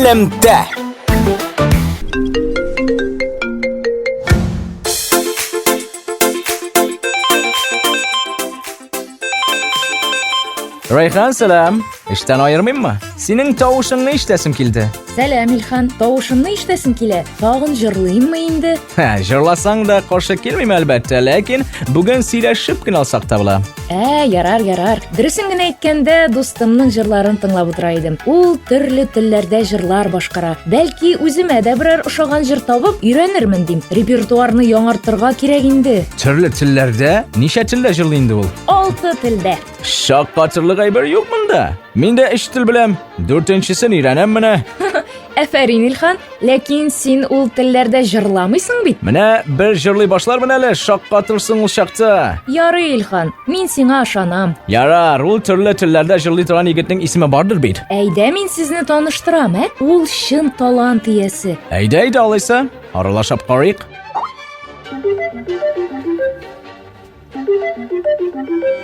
Elmda. Rayhan selam. İşten ayırmayayım mı? Senin tavuşunu işlesim kildi. Selam İlhan, tavuşunu işlesin kile. Tağın jırlayayım mı indi? Jırlasan da karşı gelmeyeyim elbette. Lakin bugün sileşip gün alsak tabla. Yarar. Dürüsün gine etkende dostumның jırlарын тыңлап отырайдым. Ул төрле телләрдә жырлар башкара. Бәлки үземә дә берәр ошаган жыр табып өйрәнермен дим. Репертуарны яңартырга кирәк инде. Türlü tillerde, nişe tille jırlayındı ol. 6 телдә. Şak katırlık ayber yok bunda. Min de eş til bilem. Dörtünçüsün İranem mine. Әфәрин İlhan, ләкин син ул телләрдә жырламыйсың бит. Mine bir jırlay başlar mı nele? Şak katırsın ol şakta. Ярый İlhan, мин сиңа ышанам. Yarar, ol türlü tillerde jırlay tıran yigitning ismi bardır bit. Әйдә мин сезне таныштырам, Ул чын талант иясе. Eyde alıysa, aralaşıp qarıyıq.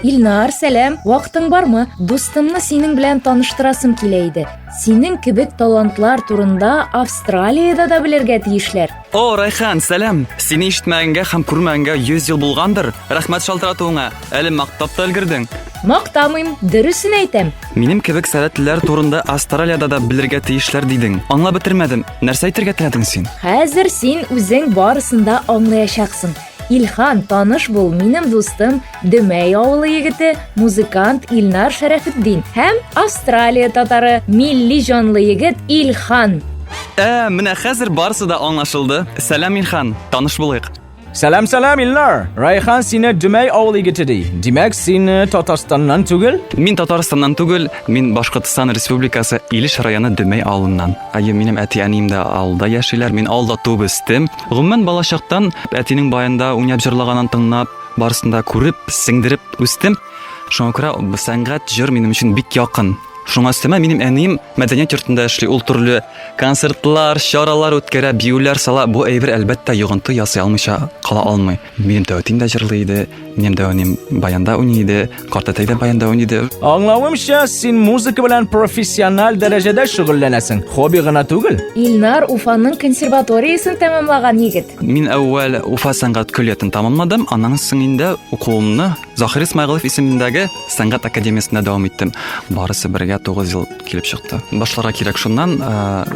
Илнар, сәлам. Вакытың бармы? Дустымны синең белән таныштырасым килә иде. Синең кебек талантлар турында Австралиядә дә белергә тиешләр. О, Райхан, сәлам. Сине ишетмәгәнгә һәм күрмәгәнгә 100 ел булгандыр. Рәхмәт шалтыратуыңа. Әле мактап та өлгердең. Мактамыйм, дөресен әйтәм. Минем кебек сәләтлеләр турында Австралиядә дә белергә тиешләр дидең. Аңлап бетермәдем. Нәрсә әйтергә теләдең син? Хәзер син үзең барысында аңлаячаксың. Илхан, таныш бул, минем дустым, Дөмәй авылы егете, музыкант Илнар Шәрәфетдин һәм Австралия татары, милли җанлы егет Илхан. Менә хәзер барысы да аңлашылды. Сәлам, Илхан. Таныш булыйк. Selam İlnar. Rayhan seni Dümey avlı getirdi. Demek seni Tatarstan'dan tügül? Мин Татарстаннан түгел, мин Башкортстан Республикасы Илеш районы Дөмәй авылыннан. Минем әти-әнием дә авылда яшиләр, мин авылда туып үстем. Гомумән балачактан әтинең баянда уйнап җырлаганын тыңлап, барысында күреп, сеңдереп үстем. Шуңа күрә сәнгать, җыр минем өчен бик якын. Шуңа өстәмә минем әнием мәдәният йортында эшли, ул төрле концертлар, чаралар үткәрә, биюләр сала. Бу әйбер әлбәттә йогынты ясый алмыйча кала алмый. Минем тәүтим дә җырлый иде, минем тәүтим баянда уйный иде, картәтәй дә баянда уйный иде. Anlawımça sen muzika bilen profesyonel derecede şugullanasın. Hobi gına tügül? Илнар Уфаның консерваториясын тәмамлаган егет. Мин әүвәл Уфа сәнгать көллиятын тамамладым, аннан соң инде укуымны Захир Исмәгыйлов исемендәге сәнгать академиясында дәвам иттем. Барысы бергә 9 ел килеп чыкты. Башларга кирәк шуннан,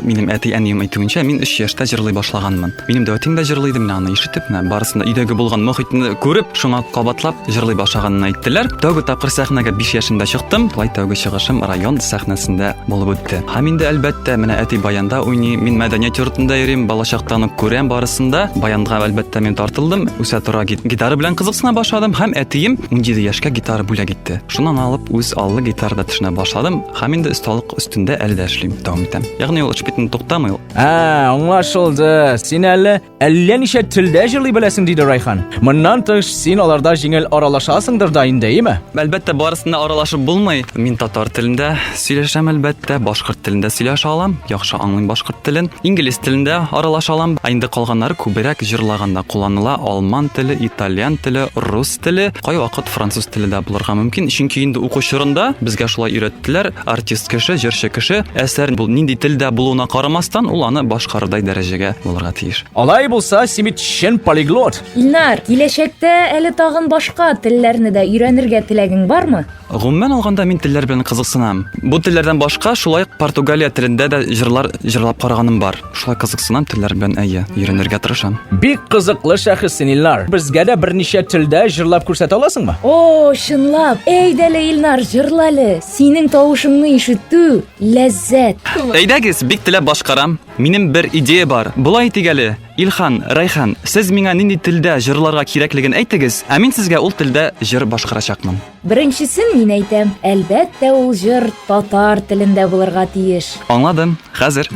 минем әти-әнием әйтүенчә, мин 3 яшьтә җырлый башлаганмын. Минем дәүтим дә җырлый иде, аны ишетеп, барысында өйдәге булган мөхитне күреп, шуңа кабатлап җырлый башлаганын әйттеләр. Тәүге тапкыр сәхнәгә 5 яшендә чыктым. Булай тәүге чыгышым район сәхнәсендә булып үтте. Һәм инде әлбәттә менә әти баянда уйный, мин мәдәният йортында йөрим, балачактан ук күрәм барысында. Баянга әлбәттә мин тартылдым. Үсә тора гитара белән кызыксына башладым һәм әтием 17 яшькә гитара бүләк итте. Шуннан алып үз аллы гитарада төшенә башладым. Һәм инде осталык өстендә әле дә эшлим, дәвам итәм. Ягъни ул эшбитен туктамый. Anlaşıldı. Sen әллә ничә телдә җырлый беләсең диде Райхан. Моннан тыш син аларда җиңел аралашасыңдыр да инде, әйме? Әлбәттә барысында аралашып булмый. Мин татар телендә сөйләшәм әлбәттә, башкорт телендә сөйләшә алам, яхшы аңлыйм башкорт телен. Инглиз телендә аралаша алам. Инде калганнары күбрәк җырлаганда кулланыла. Алман теле, итальян теле, рус теле, кай вакыт француз теле дә булырга мөмкин. Чөнки инде уку чорында безгә шулай өйрәттеләр. Артист кеше, җырчы кеше әсәр бу нинди телдә булуына карамастан, ул аны башкарырдай дәрәҗәгә булырга тиеш. Алай булса, симит чын полиглот. Илнар, киләчәктә әле тагын башка телләрне дә өйрәнергә теләгең бармы? Гомумән алганда мин телләр белән кызыксынам. Бу телләрдән башка шулай Португалия телендә дә җырлар җырлап караганым бар. Шулай кызыксынам телләр белән өйрәнергә тырышам. Бик кызыклы шәхес Илнар. Безгә дә берничә телдә җырлап күрсәтә аласыңмы? О, чынлап. Әйдәле Илнар, җырлалы. Синең тавышыңны ишетү ләззәт. Әйдәгез, бик теләп башкарам. Минем бер идея бар. Булай тигәле. Илхан, Райхан, сез миңа нинди телдә җырларга кирәклеген әйтегез, ә мин сезгә ул телдә җыр башкарачакмын. Беренчесен мин әйтәм. Әлбәттә ул җыр татар телендә булырга тиеш. Аңладым. Хәзер.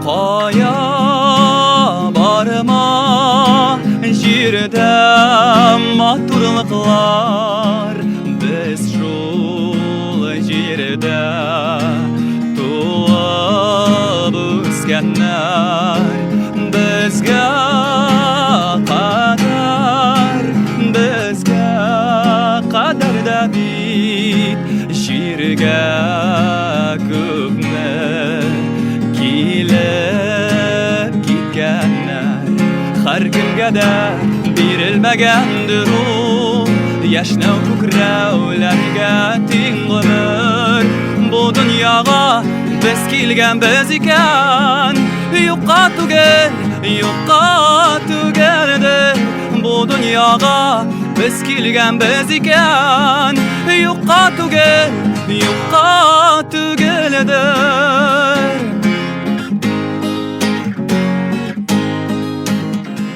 Кая барма җирдә матурлыклар, без шул җирдә туып үскәннәр, безгә кадәр, безгә бергә күпме килеп киткәннәр, һәр кемгә дә бирелмәгәндер ул яшьнәү күкрәүләргә тиң гомер. Бу дөньяга без килгәнбез икән, юкка түгелдер. Бу дөньяга biz килгәнбез икән, юкка түгелдер.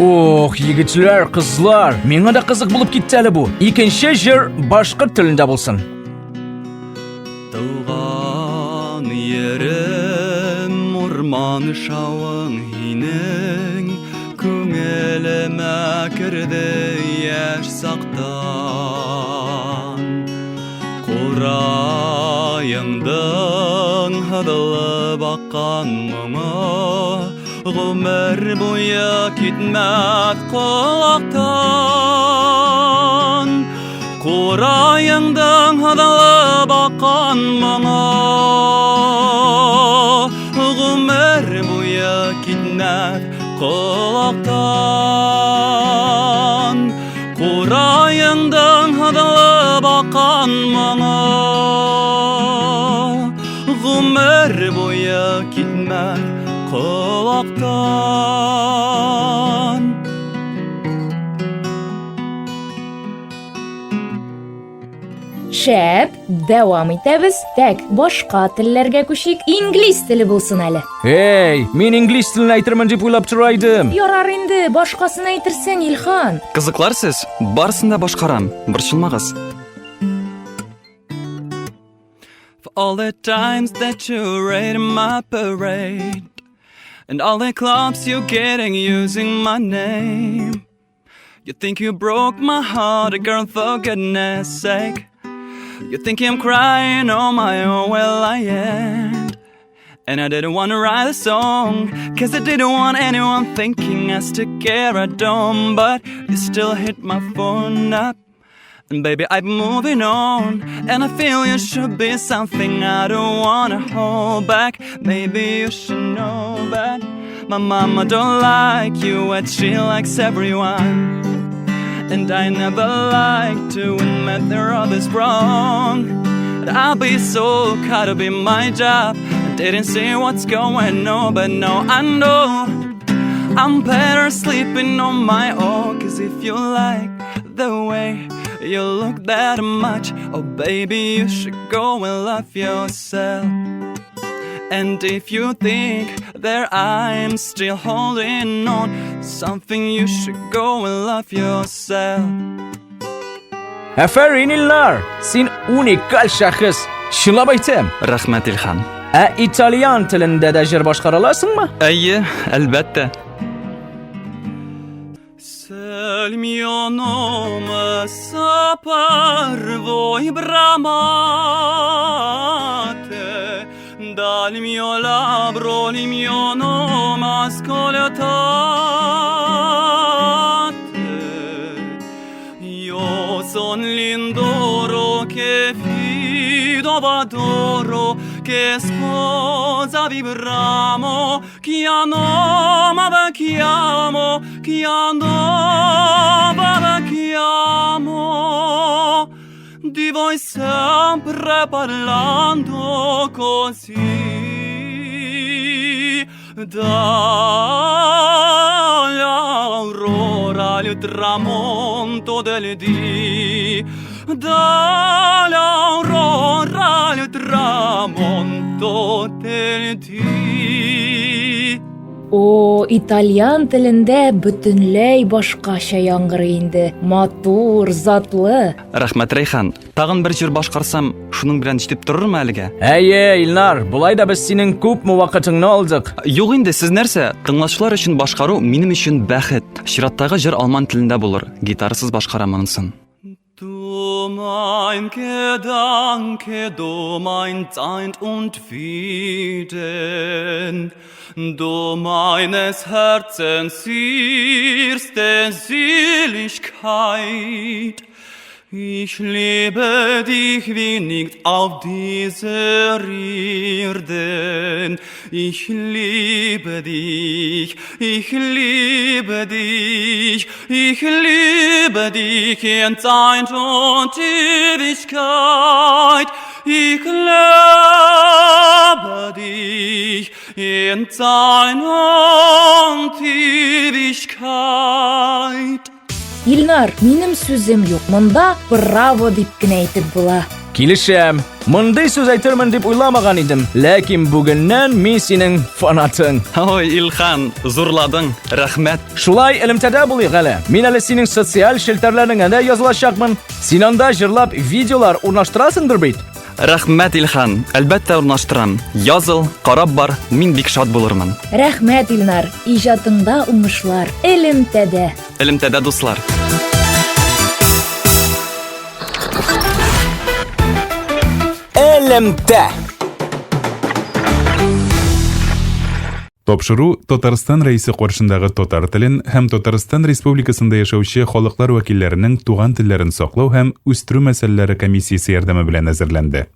Ох, егетләр, кызлар, миңа да кызык булып китте әле бу. Икенче җыр башкорт телендә булсын. Туган ерем урман шавың һинең, күңелемә керде яшь сактан. Курайыңдың һыдылып аккан моңы, гомер буе китмәк колактан. Курайыңдың һыдылып аккан моңы, гомер буе китмәк колактан. Курайыңдың һыдылып аккан моңы, гомер буе китмәк колактан. Шәп, дәвам итәбез. Тәк, башка телләргә күчик. Инглиз теле булсын әле. Эй, мин инглиз телен әйтермен дип уйлап тора идем. Ярар инде, башкасын әйтерсең, Илхан. Кызыклар сез, барысын да башкарам, борчылмагыз. For all the times that you raided my parade, and all the clubs you're getting using my name, you think you broke my heart, girl, for goodness sake. You think I'm crying on my own, well I ain't. And I didn't want to write a song, cause I didn't want anyone thinking us together dumb. But you still hit my phone up, and baby I'm moving on. And I feel you should be something I don't wanna hold back. Maybe you should know that my mama don't like you, and she likes everyone. And I never like to admit there are this wrong. But I'll be so caught up in my job, I didn't see what's going on. But now I know I'm better sleeping on my own. Cause if you like the way you look that much, oh baby you should go and love yourself. And if you think that I'm still holding on something, you should go and love yourself. Афәрин Илнар, син уникаль шәхес. Шулап әйтәм. Рәхмәт, Илхан. Ә итальян телендә дә җыр башкара аласыңмы? Әйе, әлбәттә. Il mio nome saparvo i bramate, dal mio labbro il mio nome ascoltate. Io son l'indoro che fido v'adoro, che sposa vibramo, chi a nome vecchiamo, chi a nome vecchiamo, di voi sempre parlando così, dall'aurora al tramonto del dì, dall'aurora al tramonto del dì. О, итальян телендә бөтенләй башкача яңгырый инде. Матур, затлы. Рәхмәт, Рәйхан. Тагын бер җыр башкарсам, шуның белән җитеп торырмы әлегә? Әйе, Илнар, булай да без синең күпме вакытыңны алдык. Юк инде, сез нәрсә? Тыңлаучылар өчен башкару минем өчен бәхет. Чираттагы җыр алман телендә булыр. Гитарасыз башкарам монысын. Du mein Gedanke, du mein Sein und Frieden, du meines Herzens erste Seligkeit. Ich liebe dich wie nichts auf dieser Erden. Ich liebe dich, ich liebe dich, ich liebe dich in Zeit und Ewigkeit. Ich liebe dich in Zeit und Ewigkeit. Илнар, минем сүзем юк. Монда браво дип кенә әйтеп була. Килешәм. Мондый сүз әйтермен дип уйламаган идем, ләкин бүгеннән мин синең фанатың. Ой, Илхан, зурладың. Рәхмәт. Шулай элемтәдә булыйк әле. Мин әле синең социаль шелтәрләреңә дә язылачакмын. Син анда җырлап видеолар урнаштырасыңдыр бит. Рәхмәт, Илхан. Әлбәттә урнаштырам. Языл, карап бар, мин бик шат булырмын. Рәхмәт, Илнар. Иҗатыңда уңышлар. Элемтәдә. Элемтәдә дуслар. Элемтә. Тапшыру Татарстан рәисе каршындагы татар телен һәм Татарстан Республикасында яшәүче халыклар вәкилләренең туган телләрен саклау һәм үстерү мәсьәләләре комиссиясе ярдәме белән әзерләнде.